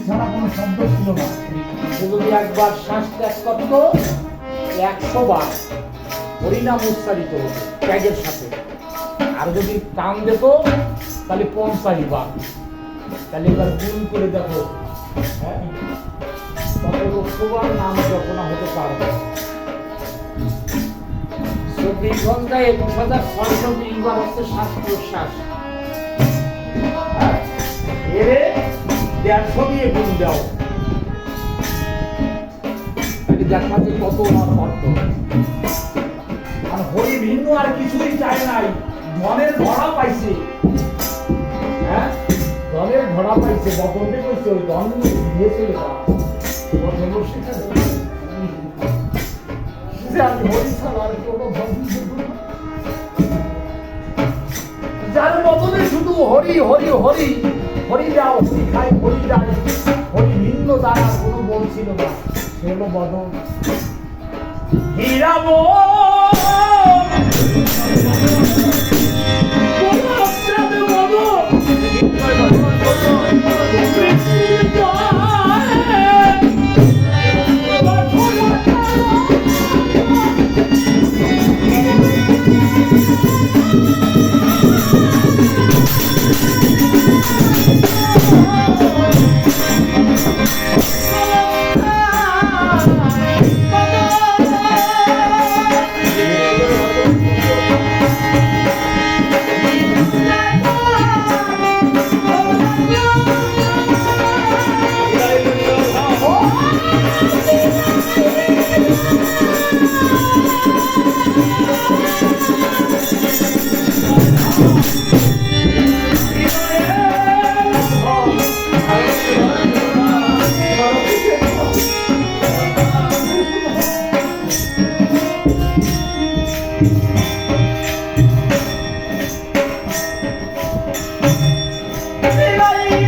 ছাড়া কোনো শব্দ ছিল না। সে যদি একবার শ্বাস ত্যাগ করত 100 বার হরিনাম উচ্চারিত হতো ত্যাগের সাথে, আর যদি টান দিত তাহলে 50 বার। তাহলে এবার গুণ করে দেখো, হ্যাঁ, কত লক্ষবার নাম জপনা হতে পারবে। 24 ঘন্টায় 21,620 বার হচ্ছে শ্বাস প্রশ্বাস। এরে 150 দিয়ে গুণ দাও, দেখাতে কত অর্থ। আর হরি ভিন্ন আর কিছুই চায় নাই, ধনের ধরা পাইছে। হ্যাঁ, ধনের ধরা পাইছে, বকনকে কইছে ওই ধন দিয়েছে আমি হরি ছাড়া আর কোনো ধন দেব না। যার বদলে শুধু হরি হরি হরি, হরি দাও হরি খাই হরি যাই, হরি ভিন্ন তার আর কোনো বল ছিল না। সে হলো বদল হীরাব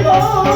Oh